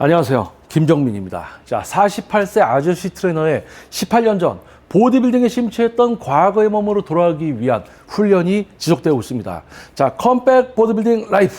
안녕하세요. 김정민입니다. 자, 48세 아저씨 트레이너의 18년 전 보디빌딩에 심취했던 과거의 몸으로 돌아가기 위한 훈련이 지속되고 있습니다. 자, 컴백 보디빌딩 라이프.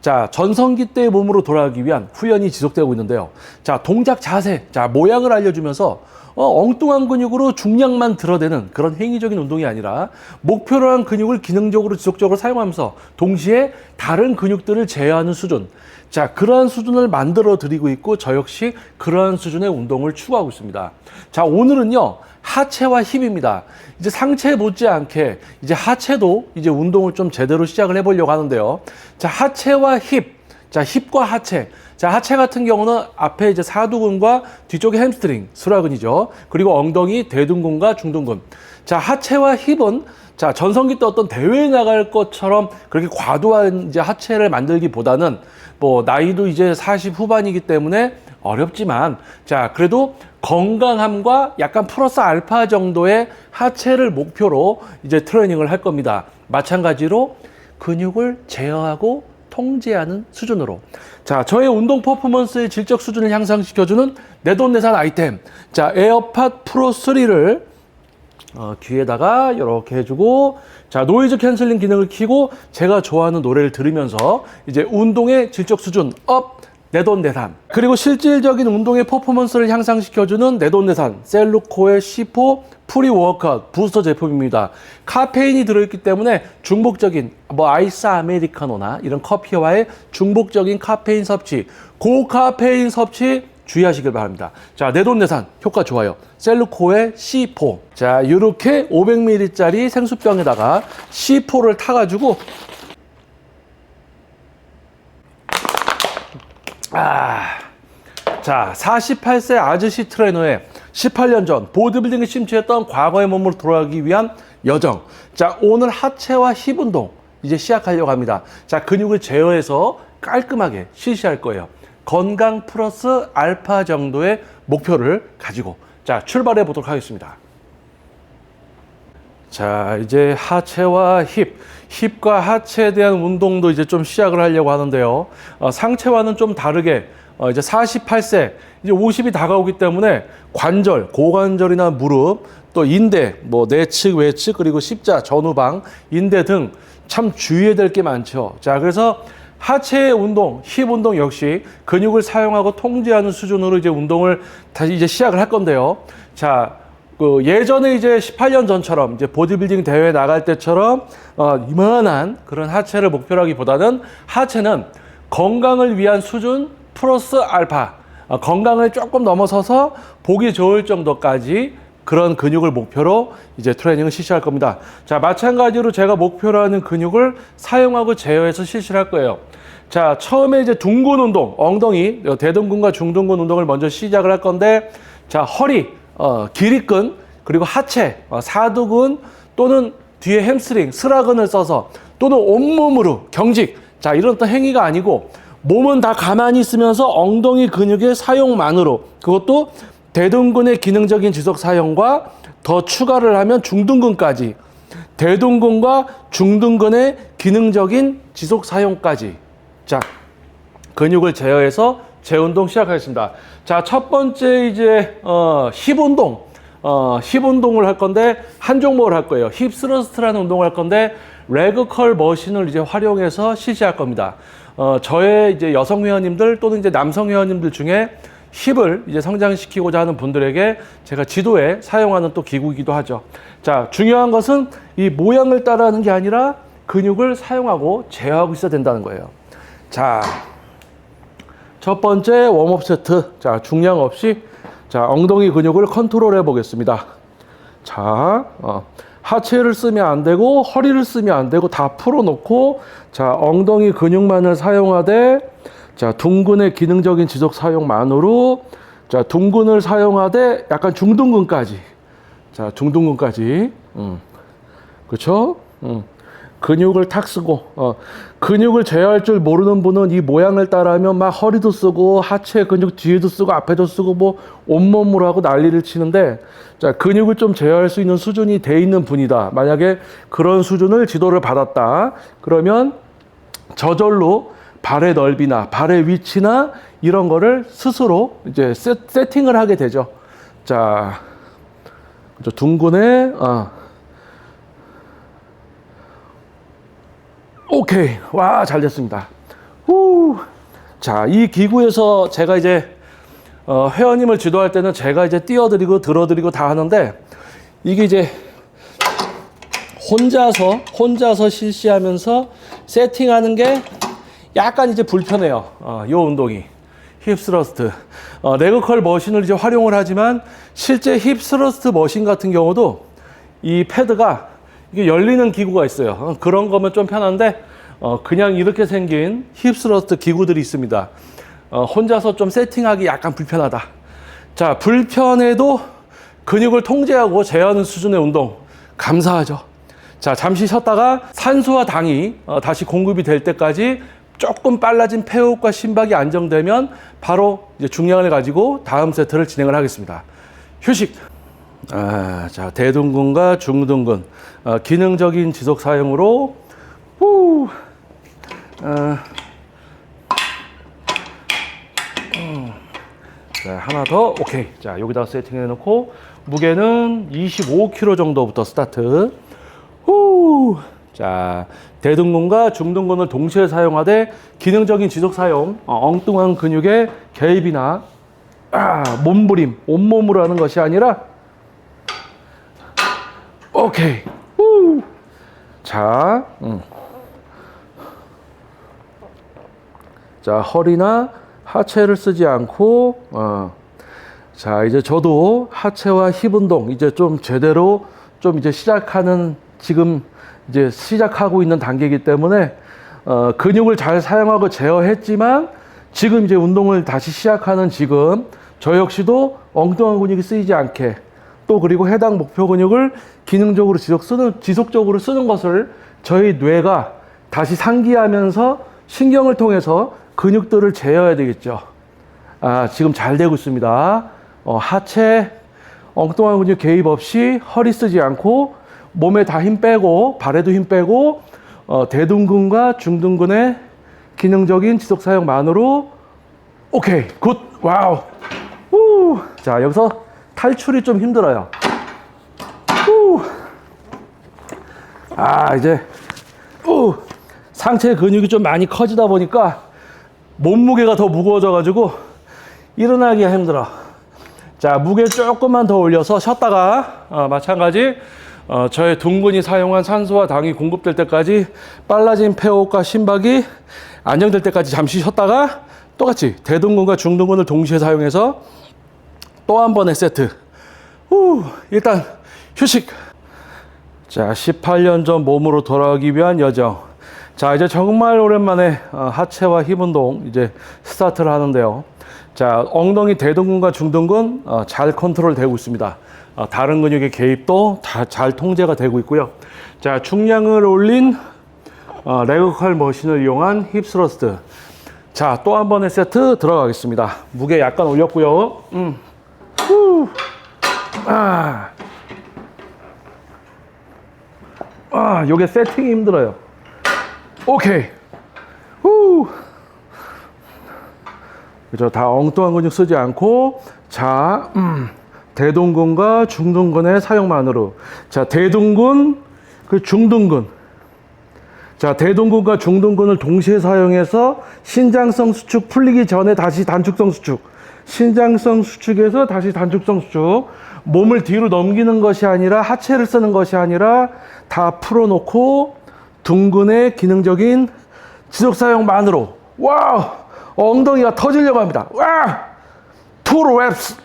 자, 전성기 때의 몸으로 돌아가기 위한 훈련이 지속되고 있는데요. 자, 동작 자세, 자, 모양을 알려주면서 엉뚱한 근육으로 중량만 드러내는 그런 행위적인 운동이 아니라 목표로 한 근육을 기능적으로 지속적으로 사용하면서 동시에 다른 근육들을 제어하는 수준. 자, 그러한 수준을 만들어 드리고 있고 저 역시 그러한 수준의 운동을 추구하고 있습니다. 자, 오늘은요. 하체와 힙입니다. 이제 상체 못지않게 이제 하체도 이제 운동을 좀 제대로 시작을 해보려고 하는데요. 자, 하체와 힙. 자, 힙과 하체. 자, 하체 같은 경우는 앞에 이제 사두근과 뒤쪽에 햄스트링, 수라근이죠. 그리고 엉덩이, 대둔근과 중둔근. 자, 하체와 힙은 자, 전성기 때 어떤 대회에 나갈 것처럼 그렇게 과도한 이제 하체를 만들기보다는 뭐 나이도 이제 40 후반이기 때문에 어렵지만 자, 그래도 건강함과 약간 플러스 알파 정도의 하체를 목표로 이제 트레이닝을 할 겁니다. 마찬가지로 근육을 제어하고 통제하는 수준으로. 자, 저의 운동 퍼포먼스의 질적 수준을 향상시켜주는 내돈내산 아이템. 자, 에어팟 프로 3를 귀에다가 이렇게 해주고, 자, 노이즈 캔슬링 기능을 켜고 제가 좋아하는 노래를 들으면서 이제 운동의 질적 수준 업, 내돈내산. 그리고 실질적인 운동의 퍼포먼스를 향상시켜주는 내돈내산 셀루코의 C4 프리 워크아웃 부스터 제품입니다. 카페인이 들어있기 때문에 중복적인 뭐 아이스 아메리카노나 이런 커피와의 중복적인 카페인 섭취, 고카페인 섭취 주의하시길 바랍니다. 자, 내돈내산 효과 좋아요. 셀루코의 C4. 자, 이렇게 500ml짜리 생수병에다가 C4를 타가지고 자, 48세 아저씨 트레이너의 18년 전 보디빌딩에 심취했던 과거의 몸으로 돌아가기 위한 여정. 자, 오늘 하체와 힙 운동 이제 시작하려고 합니다. 자, 근육을 제어해서 깔끔하게 실시할 거예요. 건강 플러스 알파 정도의 목표를 가지고 자, 출발해 보도록 하겠습니다. 자, 이제 하체와 힙과 하체에 대한 운동도 이제 좀 시작을 하려고 하는데요. 상체와는 좀 다르게 이제 48세, 이제 50이 다가오기 때문에 관절, 고관절이나 무릎, 또 인대, 뭐 내측, 외측, 그리고 십자, 전후방, 인대 등 참 주의해야 될 게 많죠. 자, 그래서 하체 운동, 힙 운동 역시 근육을 사용하고 통제하는 수준으로 이제 운동을 다시 이제 시작을 할 건데요. 자, 예전에 이제 18년 전처럼 이제 보디빌딩 대회에 나갈 때처럼 이만한 그런 하체를 목표로 하기보다는 하체는 건강을 위한 수준 플러스 알파, 건강을 조금 넘어서서 보기 좋을 정도까지 그런 근육을 목표로 이제 트레이닝을 실시할 겁니다. 자, 마찬가지로 제가 목표로 하는 근육을 사용하고 제어해서 실시를 할 거예요. 자, 처음에 이제 둥근 운동, 엉덩이, 대둔근과 중둔근 운동을 먼저 시작을 할 건데, 자, 허리, 기립근, 그리고 하체, 사두근 또는 뒤에 햄스트링, 스라근을 써서 또는 온몸으로 경직. 자, 이런 어떤 행위가 아니고 몸은 다 가만히 있으면서 엉덩이 근육의 사용만으로, 그것도 대둔근의 기능적인 지속 사용과 더 추가를 하면 중둔근까지, 대둔근과 중둔근의 기능적인 지속 사용까지. 자, 근육을 제어해서 재운동 시작하겠습니다. 자, 첫 번째 이제 힙 운동, 힙 운동을 할 건데 한 종목을 할 거예요. 힙 스러스트라는 운동을 할 건데 레그 컬 머신을 이제 활용해서 실시할 겁니다. 저의 이제 여성 회원님들 또는 이제 남성 회원님들 중에 힙을 이제 성장시키고자 하는 분들에게 제가 지도에 사용하는 또 기구이기도 하죠. 자, 중요한 것은 이 모양을 따라하는 게 아니라 근육을 사용하고 제어하고 있어야 된다는 거예요. 자, 첫 번째 웜업 세트. 자, 중량 없이 자, 엉덩이 근육을 컨트롤 해 보겠습니다. 자, 하체를 쓰면 안 되고 허리를 쓰면 안 되고 다 풀어 놓고 자, 엉덩이 근육만을 사용하되 자, 둔근의 기능적인 지속 사용만으로 자, 둔근을 사용하되 약간 중둔근까지. 자, 중둔근까지. 그렇죠? 근육을 탁 쓰고 근육을 제어할 줄 모르는 분은 이 모양을 따라하면 막 허리도 쓰고 하체 근육 뒤에도 쓰고 앞에도 쓰고 뭐 온몸으로 하고 난리를 치는데 자, 근육을 좀 제어할 수 있는 수준이 돼 있는 분이다. 만약에 그런 수준을 지도를 받았다. 그러면 저절로 발의 넓이나 발의 위치나 이런 거를 스스로 이제 세팅을 하게 되죠. 자, 둥근에, 오케이. 와, 잘 됐습니다. 후. 자, 이 기구에서 제가 이제, 회원님을 지도할 때는 제가 이제 띄워드리고 들어드리고 다 하는데, 이게 이제 혼자서 실시하면서 세팅하는 게 약간 이제 불편해요. 요 운동이. 힙스러스트. 레그컬 머신을 이제 활용을 하지만 실제 힙스러스트 머신 같은 경우도 이 패드가 이게 열리는 기구가 있어요. 그런 거면 좀 편한데 그냥 이렇게 생긴 힙스러스트 기구들이 있습니다. 혼자서 좀 세팅하기 약간 불편하다. 자, 불편해도 근육을 통제하고 제어하는 수준의 운동 감사하죠. 자, 잠시 쉬었다가 산소와 당이 다시 공급이 될 때까지 조금 빨라진 폐호흡과 심박이 안정되면 바로 이제 중량을 가지고 다음 세트를 진행을 하겠습니다. 휴식. 자, 대둔근과 중둔근 기능적인 지속 사용으로 자, 하나 더. 오케이. 자, 여기다가 세팅해 놓고 무게는 25kg 정도부터 스타트. 자, 대둔근과 중둔근을 동시에 사용하되 기능적인 지속 사용, 엉뚱한 근육의 개입이나 몸부림, 온몸으로 하는 것이 아니라 오케이. 자, 자, 허리나 하체를 쓰지 않고 자, 이제 저도 하체와 힙 운동 이제 좀 제대로 좀 이제 시작하는 지금 이제 시작하고 있는 단계이기 때문에 근육을 잘 사용하고 제어했지만 지금 이제 운동을 다시 시작하는 지금 저 역시도 엉뚱한 근육이 쓰이지 않게 또 그리고 해당 목표 근육을 기능적으로 지속적으로 쓰는 것을 저희 뇌가 다시 상기하면서 신경을 통해서 근육들을 제어해야 되겠죠. 지금 잘 되고 있습니다. 하체 엉뚱한 근육 개입 없이 허리 쓰지 않고 몸에 다 힘 빼고 발에도 힘 빼고 대둔근과 중둔근의 기능적인 지속 사용만으로 오케이 굿 와우. 자, 여기서 탈출이 좀 힘들어요. 이제 상체 근육이 좀 많이 커지다 보니까 몸무게가 더 무거워져 가지고 일어나기가 힘들어. 자, 무게 조금만 더 올려서 쉬었다가 마찬가지 저의 둔근이 사용한 산소와 당이 공급될 때까지 빨라진 폐호흡과 심박이 안정될 때까지 잠시 쉬었다가 똑같이 대둔근과 중둔근을 동시에 사용해서 또 한 번의 세트. 일단 휴식. 자, 18년 전 몸으로 돌아가기 위한 여정. 자, 이제 정말 오랜만에 하체와 힙 운동 이제 스타트를 하는데요. 자, 엉덩이 대둔근과 중둔근 잘 컨트롤 되고 있습니다. 다른 근육의 개입도 잘 통제가 되고 있고요. 자, 중량을 올린 레그컬 머신을 이용한 힙스러스트. 자, 또 한 번의 세트 들어가겠습니다. 무게 약간 올렸고요. 요게 세팅이 힘들어요. 오케이. 그죠? 다 엉뚱한 근육 쓰지 않고, 자, 대둔근과 중둔근의 사용만으로. 자, 대둔근, 그 중둔근. 자, 대둔근과 중둔근을 동시에 사용해서 신장성 수축 풀리기 전에 다시 단축성 수축. 신장성 수축에서 다시 단축성 수축. 몸을 뒤로 넘기는 것이 아니라 하체를 쓰는 것이 아니라 다 풀어놓고 둔근의 기능적인 지속 사용만으로. 와우! 엉덩이가 터지려고 합니다. 와! 투 랩스.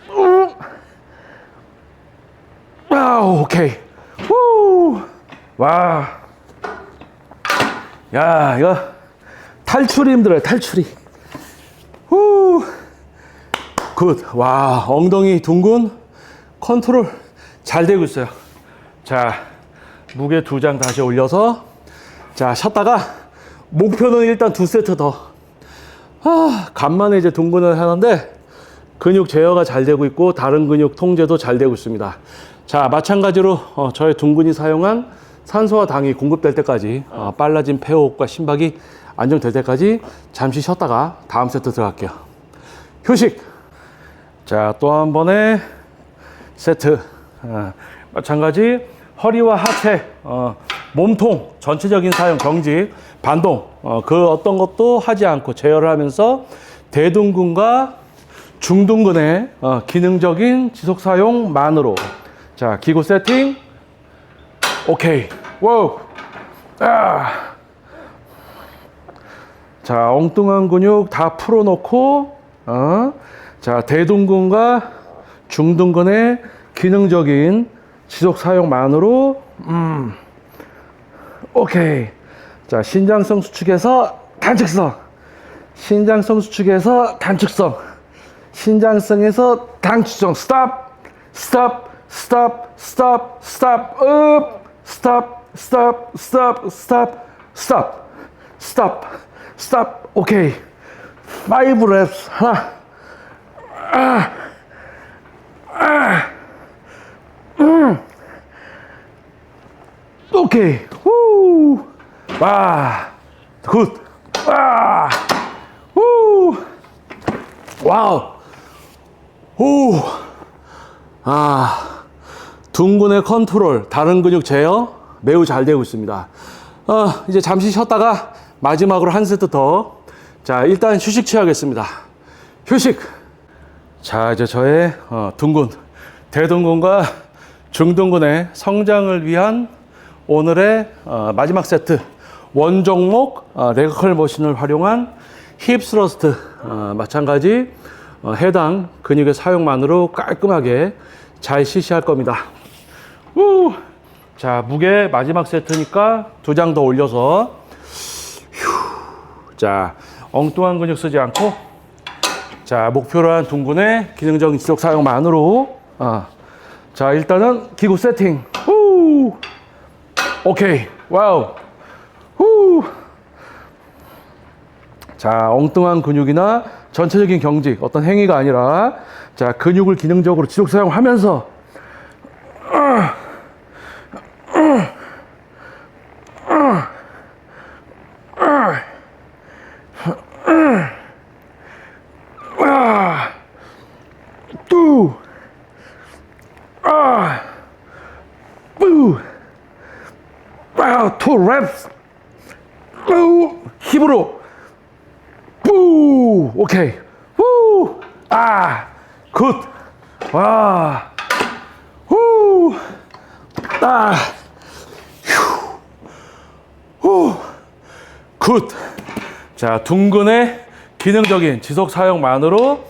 와우, 오케이. 후! 와. 야, 이거 탈출이 힘들어요, 탈출이. 후! 굿. 와, 엉덩이 둔근 컨트롤 잘 되고 있어요. 자, 무게 2장 다시 올려서 자, 쉬었다가 목표는 일단 2세트 더. 간만에 이제 둔근을 하는데 근육 제어가 잘 되고 있고 다른 근육 통제도 잘 되고 있습니다. 자, 마찬가지로 저의 둔근이 사용한 산소와 당이 공급될 때까지 빨라진 폐호흡과 심박이 안정될 때까지 잠시 쉬었다가 다음 세트 들어갈게요. 휴식. 자, 또 한 번의 세트. 마찬가지 허리와 하체, 몸통 전체적인 사용 경직, 반동 그 어떤 것도 하지 않고 제어를 하면서 대둔근과 중둔근의 기능적인 지속 사용만으로. 자, 기구 세팅. 오케이. 와우. 자, 엉뚱한 근육 다 풀어놓고, 자, 대둔근과 중둔근의 기능적인 지속 사용만으로, 오케이. 자, 신장성 수축에서 단축성. 신장성 수축에서 단축성. 신장성에서 단축성. 스탑. 스탑. 스탑. 스탑. 스탑. 업. 스탑. 스탑. 스탑. 스탑. 스탑. 스탑. 스탑. 오케이. 5 랩스. 하나. 오케이. 후. 와. 굿. 와. 후. 와우. 오. 둔근의 컨트롤, 다른 근육 제어 매우 잘 되고 있습니다. 이제 잠시 쉬었다가 마지막으로 한 세트 더. 자, 일단 휴식 취하겠습니다. 휴식. 자, 이제 저의 둔근, 대둔근과 중둔근의 성장을 위한 오늘의 마지막 세트. 원 종목 레그컬 머신을 활용한 힙 스러스트. 마찬가지 해당 근육의 사용만으로 깔끔하게 잘 실시할 겁니다. 우! 자, 무게 마지막 세트니까 2장 더 올려서 자, 엉뚱한 근육 쓰지 않고, 자, 목표로 한 둔근의 기능적인 지속 사용만으로. 자, 일단은 기구 세팅. 후! 오케이. 와우. 후! 자, 엉뚱한 근육이나 전체적인 경직, 어떤 행위가 아니라, 자, 근육을 기능적으로 지속 사용하면서, 뚜, 뿌, 투 랩스, 뿌, 힙으로, 뿌, 오케이, 후, 굿, 와, 후, 후, 굿. 자, 둔근의 기능적인 지속 사용만으로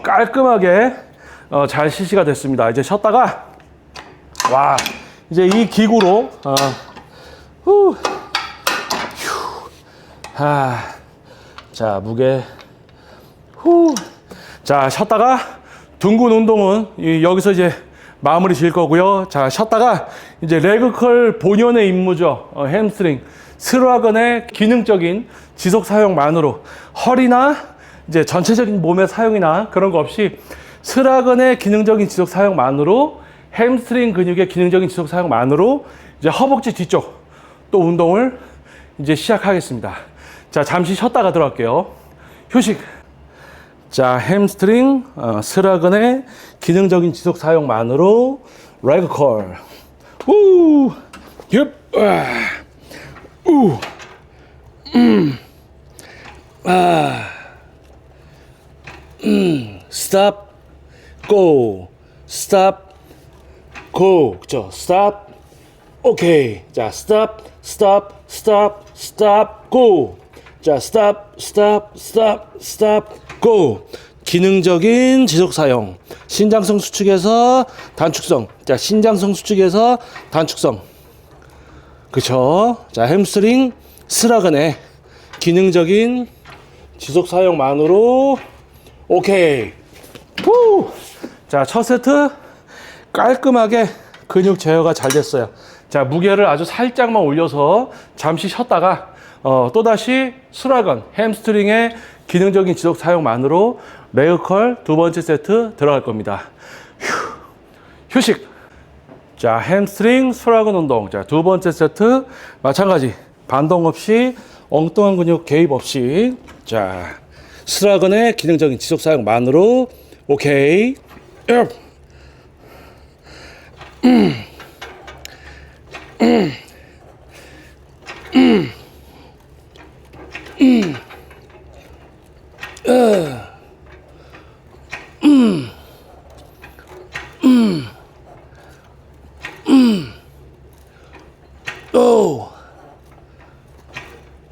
깔끔하게 잘 실시가 됐습니다. 이제 쉬었다가, 와, 이제 이 기구로 자, 무게 자, 쉬었다가 둔근 운동은 여기서 이제 마무리 지을 거고요. 자, 쉬었다가 이제 레그컬 본연의 임무죠. 햄스트링 스라건의 기능적인 지속 사용만으로, 허리나 이제 전체적인 몸의 사용이나 그런 거 없이 스라건의 기능적인 지속 사용만으로, 햄스트링 근육의 기능적인 지속 사용만으로 이제 허벅지 뒤쪽 또 운동을 이제 시작하겠습니다. 자, 잠시 쉬었다가 들어갈게요. 휴식. 자, 햄스트링 스라건의 기능적인 지속 사용만으로 레그컬. 우. 옙. 우. stop, go, stop, go. 그쵸? stop, 오케이. 자, stop, stop, stop, stop, go. 자, stop, stop, stop, stop, go. 기능적인 지속 사용. 신장성 수축에서 단축성. 자, 신장성 수축에서 단축성. 그쵸? 자, 햄스트링 스라건의 기능적인 지속 사용만으로. 오케이. 후! 자, 첫 세트 깔끔하게 근육 제어가 잘 됐어요. 자, 무게를 아주 살짝만 올려서 잠시 쉬었다가 또다시 스라건 햄스트링의 기능적인 지속 사용만으로 레그컬 두 번째 세트 들어갈 겁니다. 휴식. 자, 햄스트링 스라건 운동. 자, 두 번째 세트 마찬가지 반동 없이 엉뚱한 근육 개입 없이. 자, 스라근의 기능적인 지속 사용만으로. 오케이.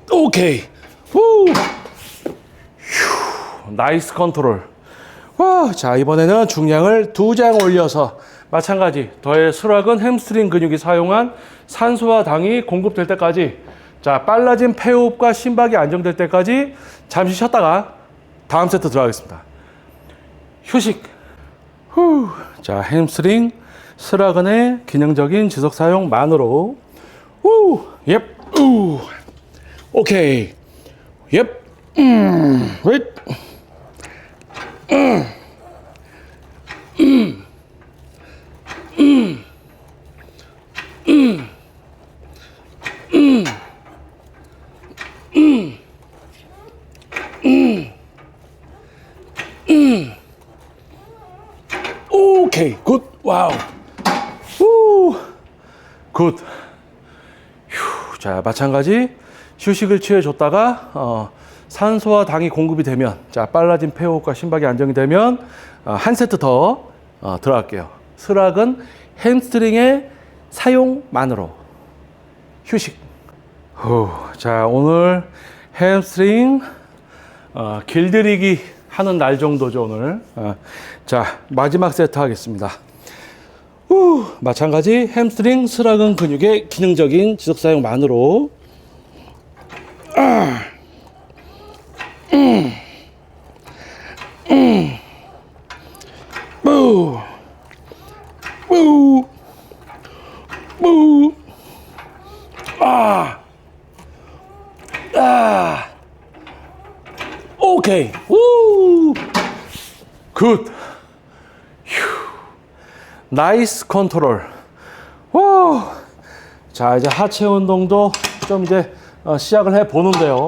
오케이. 후. 휴. 나이스 컨트롤. 와, 자, 이번에는 중량을 2장 올려서 마찬가지 더의 수락은 햄스트링 근육이 사용한 산소와 당이 공급될 때까지, 자, 빨라진 폐호흡과 심박이 안정될 때까지 잠시 쉬었다가 다음 세트 들어가겠습니다. 휴식. 후. 자, 햄스트링 스라근의 기능적인 지속 사용만으로. 우. 옙. 우. 오케이. 옙. 윗. 오케이. 굿. 와우. 우. 굿. 휴. 자, 마찬가지 휴식을 취해줬다가 산소와 당이 공급이 되면, 자, 빨라진 폐호흡과 심박이 안정이 되면 한 세트 더 들어갈게요. 스락은 햄스트링의 사용만으로. 휴식. 후. 자, 오늘 햄스트링 길들이기 하는 날 정도죠, 오늘. 자, 마지막 세트 하겠습니다. 후. 마찬가지 햄스트링 스락은 근육의 기능적인 지속 사용만으로. 부. 부. 부. 오케이. 우. 굿. 휴. 나이스 컨트롤. 와. 자, 이제 하체 운동도 좀 이제 시작을 해 보는데요.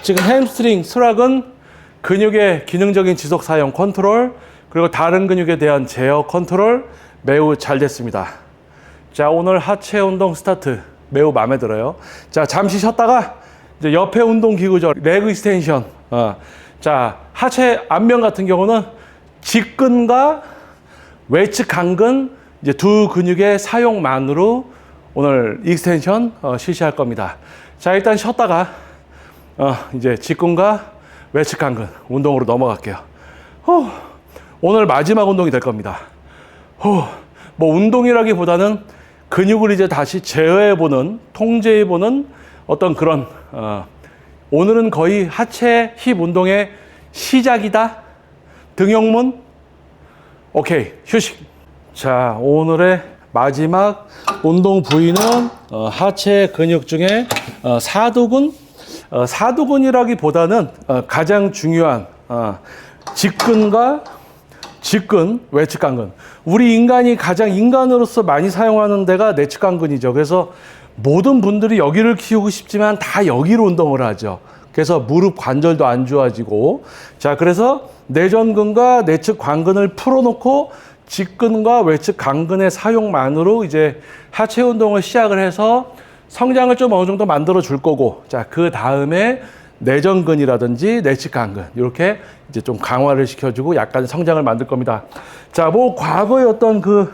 지금 햄스트링 스락은 근육의 기능적인 지속 사용 컨트롤, 그리고 다른 근육에 대한 제어 컨트롤 매우 잘 됐습니다. 자, 오늘 하체 운동 스타트 매우 마음에 들어요. 자, 잠시 쉬었다가 이제 옆에 운동 기구죠. 레그 익스텐션. 자, 하체 앞면 같은 경우는 직근과 외측 강근 이제 두 근육의 사용만으로 오늘 익스텐션 실시할 겁니다. 자, 일단 쉬었다가 이제 직근과 외측 강근 운동으로 넘어갈게요. 오늘 마지막 운동이 될 겁니다. 뭐 운동이라기보다는 근육을 이제 다시 제어해보는, 통제해보는 어떤 그런 오늘은 거의 하체 힙 운동의 시작이다. 등용문. 오케이. 휴식. 자, 오늘의 마지막 운동 부위는 하체 근육 중에 사두근. 사두근이라기보다는 가장 중요한 직근과 직근, 외측 강근. 우리 인간이 가장 인간으로서 많이 사용하는 데가 내측 강근이죠. 그래서 모든 분들이 여기를 키우고 싶지만 다 여기로 운동을 하죠. 그래서 무릎 관절도 안 좋아지고. 자, 그래서 내전근과 내측 관근을 풀어놓고 직근과 외측 강근의 사용만으로 이제 하체 운동을 시작을 해서 성장을 좀 어느 정도 만들어 줄 거고, 자, 그 다음에 내전근이라든지 내측 강근 이렇게 이제 좀 강화를 시켜주고 약간 성장을 만들 겁니다. 자, 뭐 과거의 어떤 그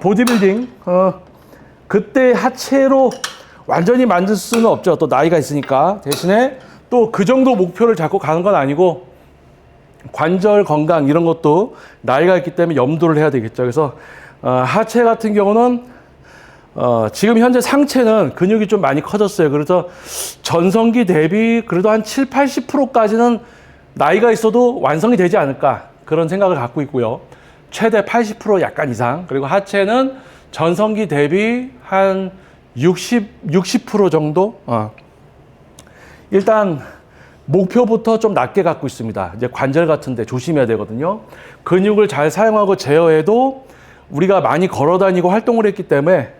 보디빌딩 그때 하체로 완전히 만들 수는 없죠. 또 나이가 있으니까. 대신에 또 그 정도 목표를 잡고 가는 건 아니고 관절 건강 이런 것도 나이가 있기 때문에 염두를 해야 되겠죠. 그래서 하체 같은 경우는 지금 현재 상체는 근육이 좀 많이 커졌어요. 그래서 전성기 대비 그래도 한 7, 80%까지는 나이가 있어도 완성이 되지 않을까 그런 생각을 갖고 있고요. 최대 80% 약간 이상. 그리고 하체는 전성기 대비 한 60% 정도. 일단 목표부터 좀 낮게 갖고 있습니다. 이제 관절 같은데 조심해야 되거든요. 근육을 잘 사용하고 제어해도 우리가 많이 걸어 다니고 활동을 했기 때문에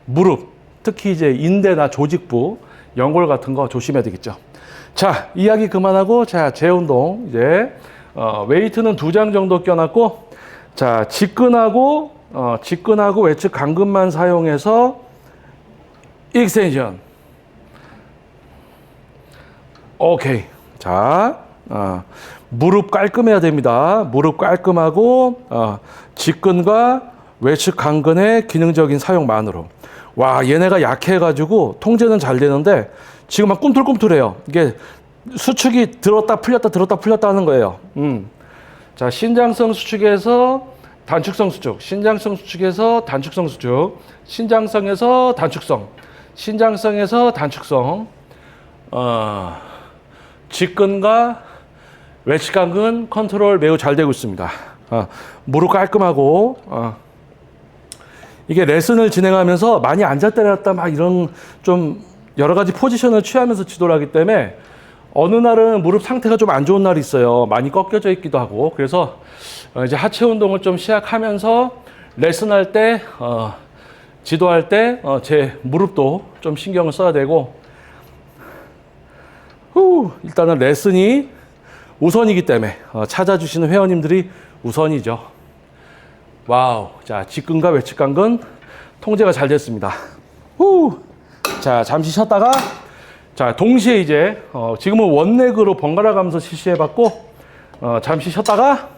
무릎, 특히 이제 인대나 조직부 연골 같은 거 조심해야 되겠죠. 자, 이야기 그만하고, 자, 재운동. 이제, 웨이트는 2장 정도 껴놨고, 자, 직근하고 외측 강근만 사용해서 익스텐션. 오케이. 자, 무릎 깔끔해야 됩니다. 무릎 깔끔하고, 직근과 외측 강근의 기능적인 사용만으로. 와, 얘네가 약해가지고 통제는 잘 되는데 지금 막 꿈틀꿈틀해요. 이게 수축이 들었다 풀렸다 하는 거예요. 자, 신장성 수축에서 단축성 수축, 신장성 수축에서 단축성 수축, 신장성에서 단축성, 신장성에서 단축성, 직근과 외측 강근 컨트롤 매우 잘 되고 있습니다. 무릎 깔끔하고, 이게 레슨을 진행하면서 많이 앉았다 일어났다 막 이런 좀 여러 가지 포지션을 취하면서 지도를 하기 때문에 어느 날은 무릎 상태가 좀 안 좋은 날이 있어요. 많이 꺾여져 있기도 하고. 그래서 이제 하체 운동을 좀 시작하면서 레슨할 때, 지도할 때 제 무릎도 좀 신경을 써야 되고, 일단은 레슨이 우선이기 때문에 찾아주시는 회원님들이 우선이죠. 와우. 자, 직근과 외측 강근 통제가 잘 됐습니다. 자, 잠시 쉬었다가, 자, 동시에 이제, 지금은 원렉으로 번갈아 가면서 실시해 봤고, 잠시 쉬었다가,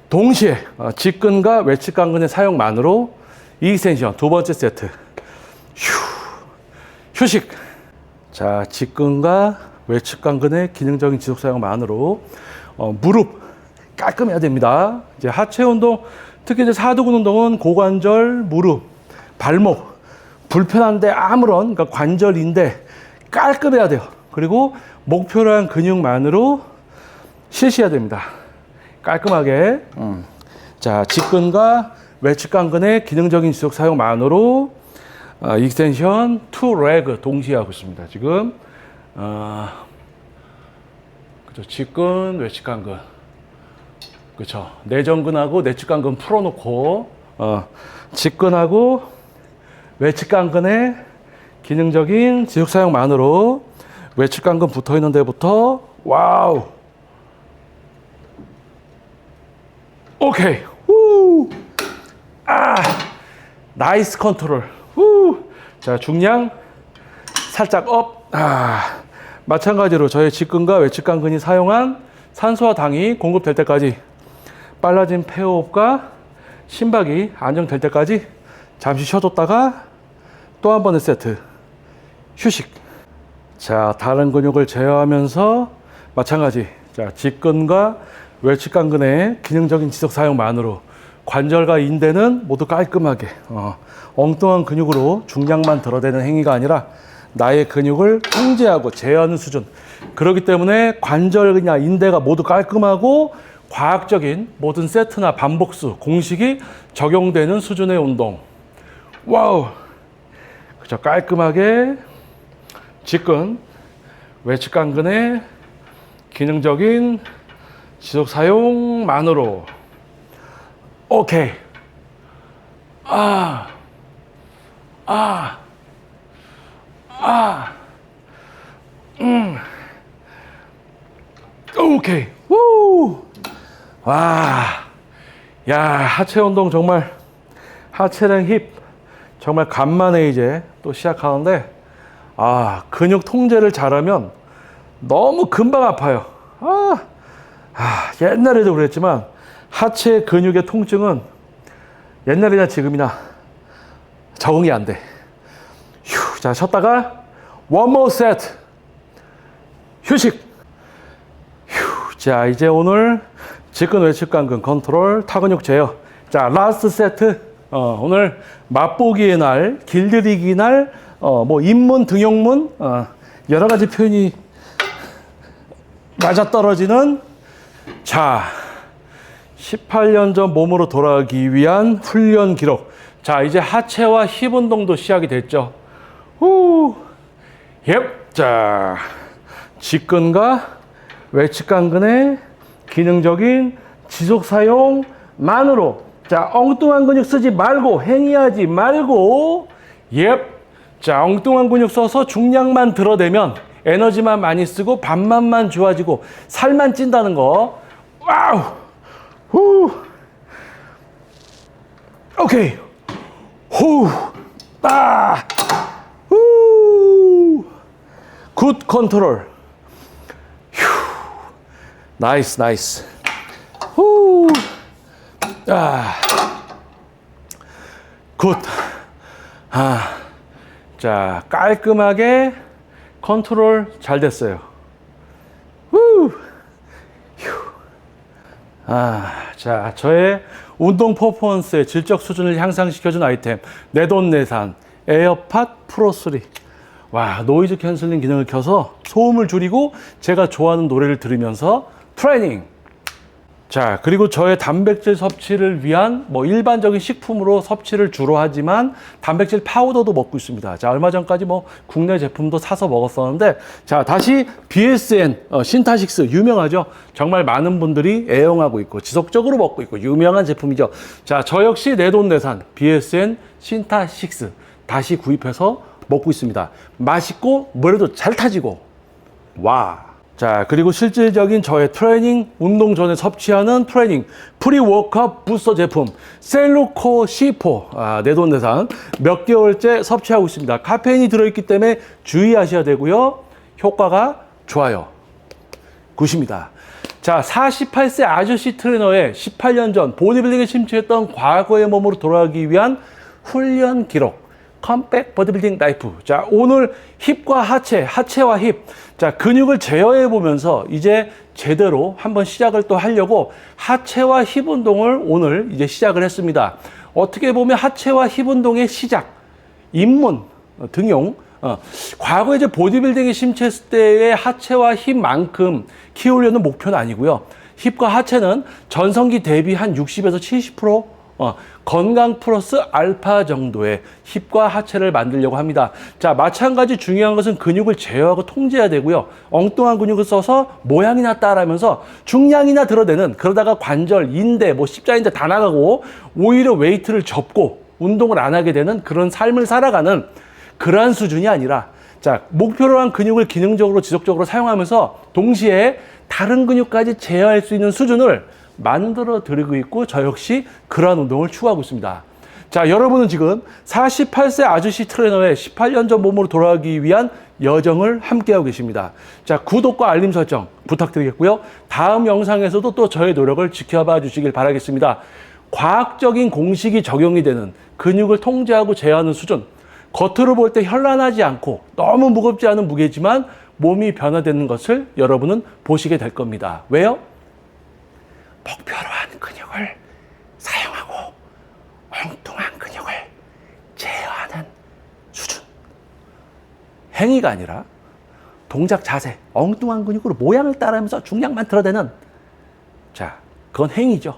동시에, 직근과 외측 강근의 사용만으로 익스텐션 2번째 세트. 휴식. 자, 직근과 외측 강근의 기능적인 지속 사용만으로, 무릎 깔끔해야 됩니다. 이제 하체 운동, 특히 이제 사두근 운동은 고관절, 무릎, 발목, 불편한데 아무런, 그러니까 관절인데 깔끔해야 돼요. 그리고 목표로 한 근육만으로 실시해야 됩니다. 깔끔하게. 자, 직근과 외측 강근의 기능적인 지속 사용만으로 익스텐션 2레그 동시에 하고 있습니다. 지금 그죠? 직근, 외측 강근. 그렇죠. 내전근하고 내측 강근 풀어놓고 직근하고 외측 강근의 기능적인 지속 사용만으로 외측 강근 붙어 있는 데부터 와우. 오케이. 후. 나이스 컨트롤. 후. 자, 중량 살짝 업. 마찬가지로 저의 직근과 외측 강근이 사용한 산소와 당이 공급될 때까지 빨라진 폐호흡과 심박이 안정될 때까지 잠시 쉬어줬다가 또 한 번의 세트. 휴식. 자, 다른 근육을 제어하면서 마찬가지. 자, 직근과 외측 강근의 기능적인 지속 사용만으로 관절과 인대는 모두 깔끔하게 엉뚱한 근육으로 중량만 들어대는 행위가 아니라 나의 근육을 통제하고 제어하는 수준. 그렇기 때문에 관절이나 인대가 모두 깔끔하고 과학적인 모든 세트나 반복수, 공식이 적용되는 수준의 운동. 와우. 그죠. 깔끔하게 직근, 외측 강근의 기능적인 지속 사용만으로. 오케이. 오케이. 우. 와. 야, 하체 운동 정말, 하체랑 힙 정말 간만에 이제 또 시작하는데, 근육 통제를 잘하면 너무 금방 아파요. 옛날에도 그랬지만 하체 근육의 통증은 옛날이나 지금이나 적응이 안 돼. 휴. 자, 쉬었다가 one more set. 휴식. 휴. 자, 이제 오늘 직근 외측 강근 컨트롤 타근육 제어. 자, 라스트 세트. 오늘 맛보기의 날, 길들이기 날, 뭐 입문, 등용문, 여러 가지 표현이 맞아떨어지는. 자, 18년 전 몸으로 돌아가기 위한 훈련 기록. 자, 이제 하체와 힙 운동도 시작이 됐죠. 자, 직근과 외측 강근의 기능적인 지속 사용만으로. 자, 엉뚱한 근육 쓰지 말고, 행위하지 말고, 자, 엉뚱한 근육 써서 중량만 들어대면 에너지만 많이 쓰고 밥맛만 좋아지고 살만 찐다는 거. 와우! 후! 오케이. 후! 아! 후! 굿 컨트롤. 휴! 나이스, 나이스. 후! 아! 굿. 아. 자, 깔끔하게 컨트롤 잘 됐어요. 후! 휴! 아, 자, 저의 운동 퍼포먼스의 질적 수준을 향상시켜준 아이템, 내돈내산 에어팟 프로 3. 와, 노이즈 캔슬링 기능을 켜서 소음을 줄이고 제가 좋아하는 노래를 들으면서 트레이닝. 자, 그리고 저의 단백질 섭취를 위한 일반적인 식품으로 섭취를 주로 하지만 단백질 파우더도 먹고 있습니다. 자, 얼마 전까지 국내 제품도 사서 먹었었는데, 자, 다시 BSN 신타식스 유명하죠. 정말 많은 분들이 애용하고 있고 지속적으로 먹고 있고 유명한 제품이죠. 자, 저 역시 내돈내산 BSN 신타식스 다시 구입해서 먹고 있습니다. 맛있고 뭐래도 잘 타지고. 와. 자, 그리고 실질적인 저의 트레이닝, 운동 전에 섭취하는 트레이닝 프리워크업 부스터 제품 셀루코 C4, 내돈내산 몇 개월째 섭취하고 있습니다. 카페인이 들어있기 때문에 주의하셔야 되고요. 효과가 좋아요. 굿입니다. 자, 48세 아저씨 트레이너의 18년 전 보디빌딩에 심취했던 과거의 몸으로 돌아가기 위한 훈련 기록 컴백 보디빌딩 라이프. 자, 오늘 힙과 하체와 힙. 자, 근육을 제어해 보면서 이제 제대로 한번 시작을 또 하려고 하체와 힙 운동을 오늘 이제 시작을 했습니다. 어떻게 보면 하체와 힙 운동의 시작, 입문, 등용. 과거에 이제 보디빌딩에 심취했을 때의 하체와 힙만큼 키우려는 목표는 아니고요. 힙과 하체는 전성기 대비 한 60에서 70% 건강 플러스 알파 정도의 힙과 하체를 만들려고 합니다. 자, 마찬가지 중요한 것은 근육을 제어하고 통제해야 되고요. 엉뚱한 근육을 써서 모양이나 따라하면서 중량이나 들어대는, 그러다가 관절, 인대, 십자인대 다 나가고 오히려 웨이트를 접고 운동을 안 하게 되는 그런 삶을 살아가는 그러한 수준이 아니라, 자, 목표로 한 근육을 기능적으로 지속적으로 사용하면서 동시에 다른 근육까지 제어할 수 있는 수준을 만들어 드리고 있고, 저 역시 그러한 운동을 추구하고 있습니다. 자, 여러분은 지금 48세 아저씨 트레이너의 18년 전 몸으로 돌아가기 위한 여정을 함께하고 계십니다. 자, 구독과 알림 설정 부탁드리겠고요. 다음 영상에서도 또 저의 노력을 지켜봐 주시길 바라겠습니다. 과학적인 공식이 적용이 되는 근육을 통제하고 제어하는 수준, 겉으로 볼 때 현란하지 않고 너무 무겁지 않은 무게지만 몸이 변화되는 것을 여러분은 보시게 될 겁니다. 왜요? 목표로 한 근육을 사용하고 엉뚱한 근육을 제어하는 수준. 행위가 아니라 동작 자세, 엉뚱한 근육으로 모양을 따라하면서 중량만 들어대는, 자, 그건 행위죠.